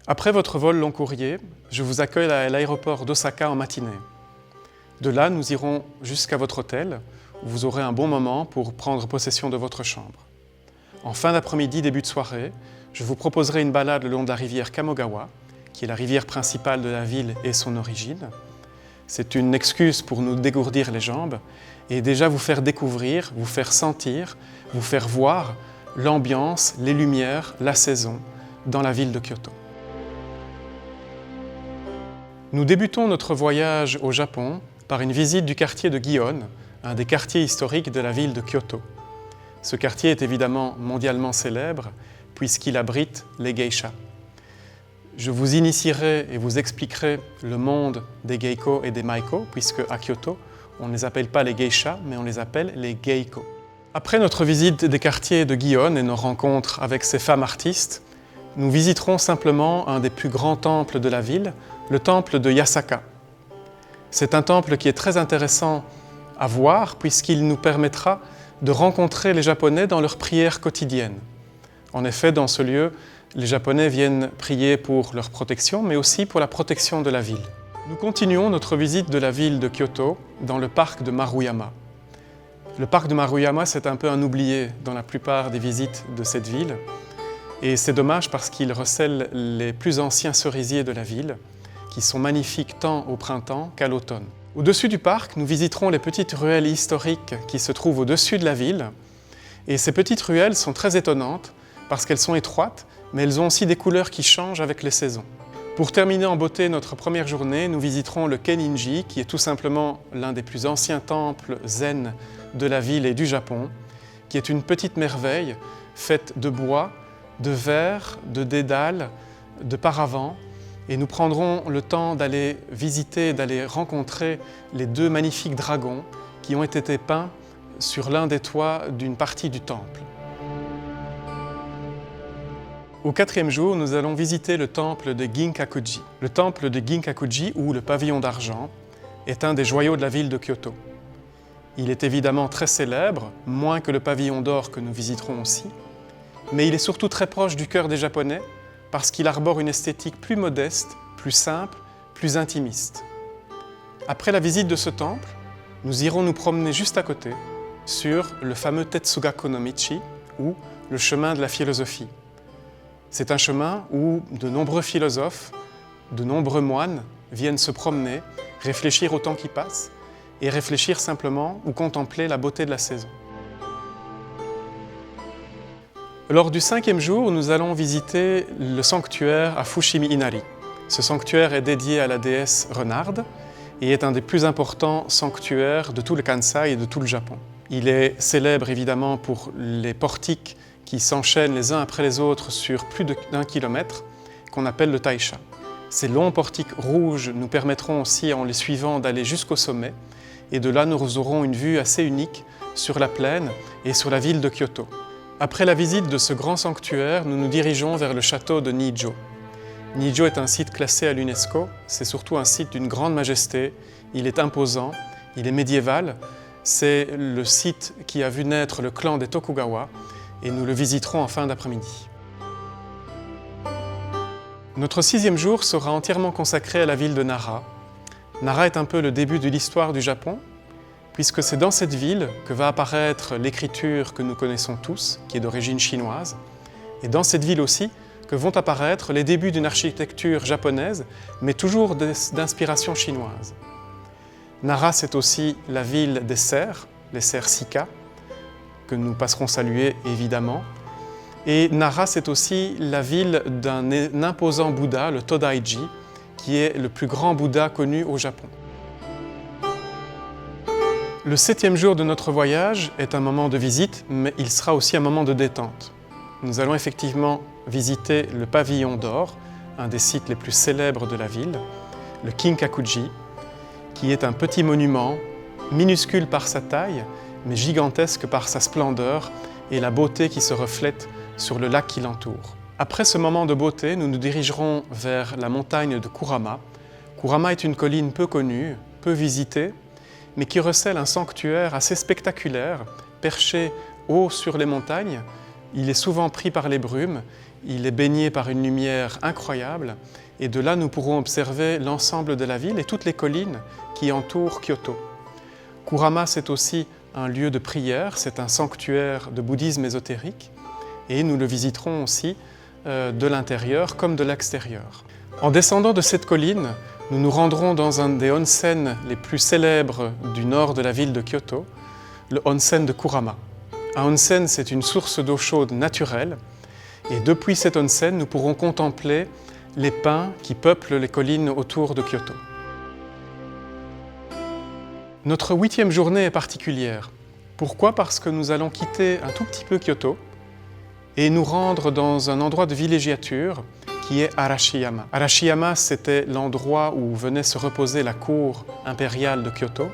Après votre vol long courrier, je vous accueille à l'aéroport d'Osaka en matinée. De là, nous irons jusqu'à votre hôtel, où vous aurez un bon moment pour prendre possession de votre chambre. En fin d'après-midi, début de soirée, je vous proposerai une balade le long de la rivière Kamogawa, qui est la rivière principale de la ville et son origine. C'est une excuse pour nous dégourdir les jambes et déjà vous faire découvrir, vous faire sentir, vous faire voir l'ambiance, les lumières, la saison dans la ville de Kyoto. Nous débutons notre voyage au Japon par une visite du quartier de Gion, un des quartiers historiques de la ville de Kyoto. Ce quartier est évidemment mondialement célèbre puisqu'il abrite les geishas. Je vous initierai et vous expliquerai le monde des geiko et des maiko, puisque à Kyoto, on ne les appelle pas les geishas, mais on les appelle les geiko. Après notre visite des quartiers de Gion et nos rencontres avec ces femmes artistes, nous visiterons simplement un des plus grands temples de la ville, le temple de Yasaka. C'est un temple qui est très intéressant à voir puisqu'il nous permettra de rencontrer les Japonais dans leurs prières quotidiennes. En effet, dans ce lieu, les Japonais viennent prier pour leur protection, mais aussi pour la protection de la ville. Nous continuons notre visite de la ville de Kyoto dans le parc de Maruyama. Le parc de Maruyama, c'est un peu un oublié dans la plupart des visites de cette ville. Et c'est dommage parce qu'il recèle les plus anciens cerisiers de la ville, qui sont magnifiques tant au printemps qu'à l'automne. Au-dessus du parc, nous visiterons les petites ruelles historiques qui se trouvent au-dessus de la ville. Et ces petites ruelles sont très étonnantes parce qu'elles sont étroites, mais elles ont aussi des couleurs qui changent avec les saisons. Pour terminer en beauté notre première journée, nous visiterons le Kenninji, qui est tout simplement l'un des plus anciens temples zen de la ville et du Japon, qui est une petite merveille faite de bois, de verre, de dédale, de paravent. Et nous prendrons le temps d'aller visiter, d'aller rencontrer les deux magnifiques dragons qui ont été peints sur l'un des toits d'une partie du temple. Au quatrième jour, nous allons visiter le temple de Ginkakuji. Le temple de Ginkakuji, ou le pavillon d'argent, est un des joyaux de la ville de Kyoto. Il est évidemment très célèbre, moins que le pavillon d'or que nous visiterons aussi, mais il est surtout très proche du cœur des Japonais parce qu'il arbore une esthétique plus modeste, plus simple, plus intimiste. Après la visite de ce temple, nous irons nous promener juste à côté sur le fameux Tetsugaku no Michi, ou le chemin de la philosophie. C'est un chemin où de nombreux philosophes, de nombreux moines viennent se promener, réfléchir au temps qui passe et réfléchir simplement ou contempler la beauté de la saison. Lors du cinquième jour, nous allons visiter le sanctuaire à Fushimi Inari. Ce sanctuaire est dédié à la déesse Renarde et est un des plus importants sanctuaires de tout le Kansai et de tout le Japon. Il est célèbre évidemment pour les portiques qui s'enchaînent les uns après les autres sur plus d'1 kilomètre, qu'on appelle le taisha. Ces longs portiques rouges nous permettront aussi, en les suivant, d'aller jusqu'au sommet, et de là nous aurons une vue assez unique sur la plaine et sur la ville de Kyoto. Après la visite de ce grand sanctuaire, nous nous dirigeons vers le château de Nijo. Nijo est un site classé à l'UNESCO, c'est surtout un site d'une grande majesté, il est imposant, il est médiéval, c'est le site qui a vu naître le clan des Tokugawa, et nous le visiterons en fin d'après-midi. Notre sixième jour sera entièrement consacré à la ville de Nara. Nara est un peu le début de l'histoire du Japon, puisque c'est dans cette ville que va apparaître l'écriture que nous connaissons tous, qui est d'origine chinoise, et dans cette ville aussi que vont apparaître les débuts d'une architecture japonaise, mais toujours d'inspiration chinoise. Nara, c'est aussi la ville des cerfs, les cerfs Sika, que nous passerons saluer évidemment. Et Nara, c'est aussi la ville d'un imposant Bouddha, le Todaiji, qui est le plus grand Bouddha connu au Japon. Le septième jour de notre voyage est un moment de visite, mais il sera aussi un moment de détente. Nous allons effectivement visiter le pavillon d'or, un des sites les plus célèbres de la ville, le Kinkakuji, qui est un petit monument, minuscule par sa taille, mais gigantesque par sa splendeur et la beauté qui se reflète sur le lac qui l'entoure. Après ce moment de beauté, nous nous dirigerons vers la montagne de Kurama. Kurama est une colline peu connue, peu visitée, mais qui recèle un sanctuaire assez spectaculaire, perché haut sur les montagnes. Il est souvent pris par les brumes Il est baigné par une lumière incroyable et de là nous pourrons observer l'ensemble de la ville et toutes les collines qui entourent Kyoto. Kurama, c'est aussi un lieu de prière, c'est un sanctuaire de bouddhisme ésotérique et nous le visiterons aussi de l'intérieur comme de l'extérieur. En descendant de cette colline, nous nous rendrons dans un des onsen les plus célèbres du nord de la ville de Kyoto, le onsen de Kurama. Un onsen, c'est une source d'eau chaude naturelle et depuis cet onsen, nous pourrons contempler les pins qui peuplent les collines autour de Kyoto. Notre 8e journée est particulière. Pourquoi? Parce que nous allons quitter un tout petit peu Kyoto et nous rendre dans un endroit de villégiature qui est Arashiyama. Arashiyama, c'était l'endroit où venait se reposer la cour impériale de Kyoto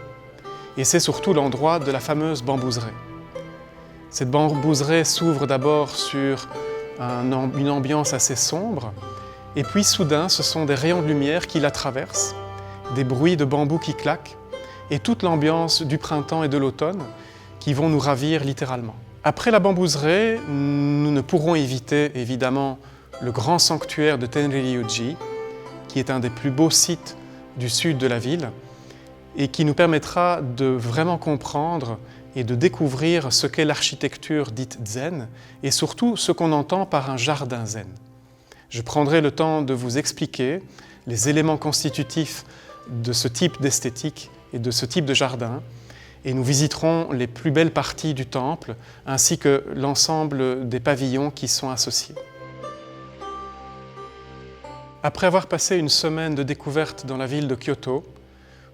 et c'est surtout l'endroit de la fameuse bambouseraie. Cette bambouseraie s'ouvre d'abord sur une ambiance assez sombre et puis soudain, ce sont des rayons de lumière qui la traversent, des bruits de bambou qui claquent et toute l'ambiance du printemps et de l'automne qui vont nous ravir littéralement. Après la bambouseraie, nous ne pourrons éviter évidemment le grand sanctuaire de Tenryuji, qui est un des plus beaux sites du sud de la ville et qui nous permettra de vraiment comprendre et de découvrir ce qu'est l'architecture dite zen et surtout ce qu'on entend par un jardin zen. Je prendrai le temps de vous expliquer les éléments constitutifs de ce type d'esthétique et de ce type de jardin et nous visiterons les plus belles parties du temple ainsi que l'ensemble des pavillons qui sont associés. Après avoir passé une semaine de découverte dans la ville de Kyoto,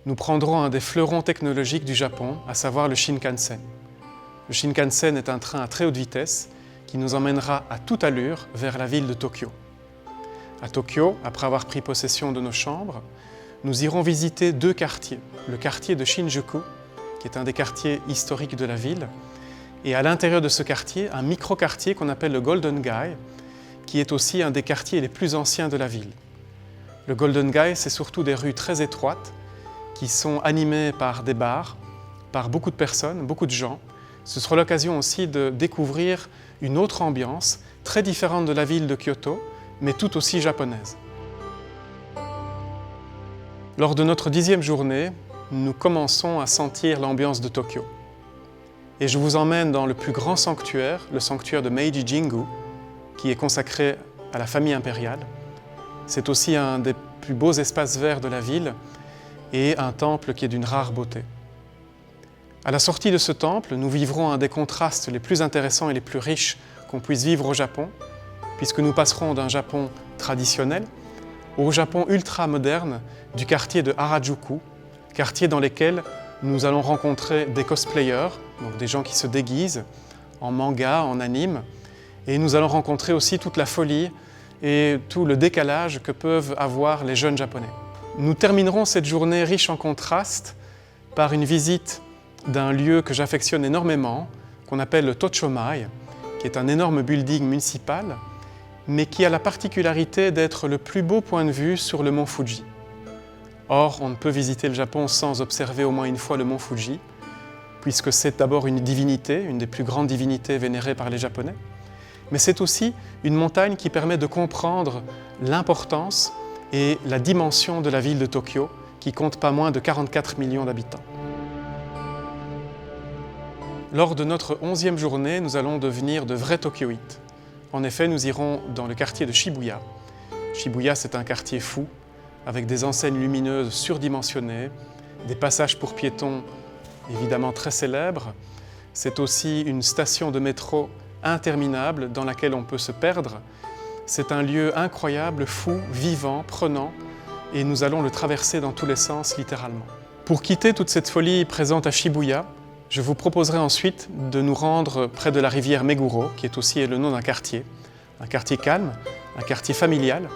nous prendrons un des fleurons technologiques du Japon, à savoir le Shinkansen. Le Shinkansen est un train à très haute vitesse qui nous emmènera à toute allure vers la ville de Tokyo. À Tokyo, après avoir pris possession de nos chambres, nous irons visiter 2 quartiers. Le quartier de Shinjuku, qui est un des quartiers historiques de la ville, et à l'intérieur de ce quartier, un micro-quartier qu'on appelle le Golden Gai, qui est aussi un des quartiers les plus anciens de la ville. Le Golden Gai, c'est surtout des rues très étroites, qui sont animées par des bars, par beaucoup de personnes, beaucoup de gens. Ce sera l'occasion aussi de découvrir une autre ambiance, très différente de la ville de Kyoto, mais tout aussi japonaise. Lors de notre 10e journée, nous commençons à sentir l'ambiance de Tokyo. Et je vous emmène dans le plus grand sanctuaire, le sanctuaire de Meiji Jingu, qui est consacré à la famille impériale. C'est aussi un des plus beaux espaces verts de la ville et un temple qui est d'une rare beauté. À la sortie de ce temple, nous vivrons un des contrastes les plus intéressants et les plus riches qu'on puisse vivre au Japon, puisque nous passerons d'un Japon traditionnel au Japon ultra-moderne du quartier de Harajuku, quartier dans lequel nous allons rencontrer des cosplayers, donc des gens qui se déguisent en manga, en anime, et nous allons rencontrer aussi toute la folie et tout le décalage que peuvent avoir les jeunes Japonais. Nous terminerons cette journée riche en contrastes par une visite d'un lieu que j'affectionne énormément, qu'on appelle le Tochomai, qui est un énorme building municipal, mais qui a la particularité d'être le plus beau point de vue sur le mont Fuji. Or, on ne peut visiter le Japon sans observer au moins une fois le mont Fuji, puisque c'est d'abord une divinité, une des plus grandes divinités vénérées par les Japonais, mais c'est aussi une montagne qui permet de comprendre l'importance et la dimension de la ville de Tokyo, qui compte pas moins de 44 millions d'habitants. Lors de notre 11e journée, nous allons devenir de vrais Tokyoïtes. En effet, nous irons dans le quartier de Shibuya. Shibuya, c'est un quartier fou, avec des enseignes lumineuses surdimensionnées, des passages pour piétons évidemment très célèbres. C'est aussi une station de métro interminable dans laquelle on peut se perdre. C'est un lieu incroyable, fou, vivant, prenant, et nous allons le traverser dans tous les sens, littéralement. Pour quitter toute cette folie présente à Shibuya, je vous proposerai ensuite de nous rendre près de la rivière Meguro, qui est aussi le nom d'un quartier calme, un quartier familial,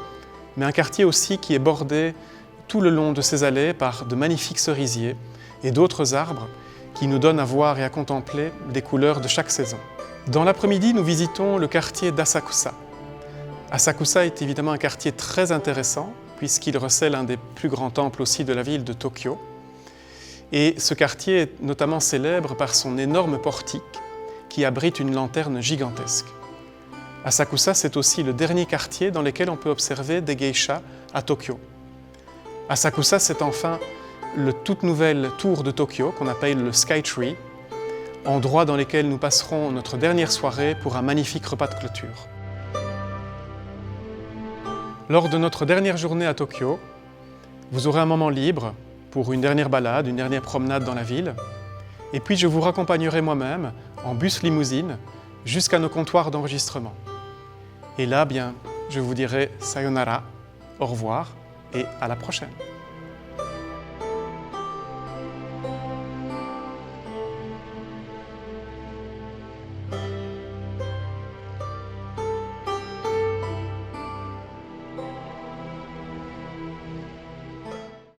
mais un quartier aussi qui est bordé tout le long de ses allées par de magnifiques cerisiers et d'autres arbres qui nous donnent à voir et à contempler les couleurs de chaque saison. Dans l'après-midi, nous visitons le quartier d'Asakusa. Asakusa est évidemment un quartier très intéressant puisqu'il recèle un des plus grands temples aussi de la ville de Tokyo. Et ce quartier est notamment célèbre par son énorme portique qui abrite une lanterne gigantesque. Asakusa, c'est aussi le dernier quartier dans lequel on peut observer des geishas à Tokyo. Asakusa, c'est enfin le toute nouvelle tour de Tokyo qu'on appelle le Skytree, endroit dans lequel nous passerons notre dernière soirée pour un magnifique repas de clôture. Lors de notre dernière journée à Tokyo, vous aurez un moment libre pour une dernière balade, une dernière promenade dans la ville, et puis je vous raccompagnerai moi-même en bus limousine jusqu'à nos comptoirs d'enregistrement. Et là, bien, je vous dirai sayonara, au revoir et à la prochaine.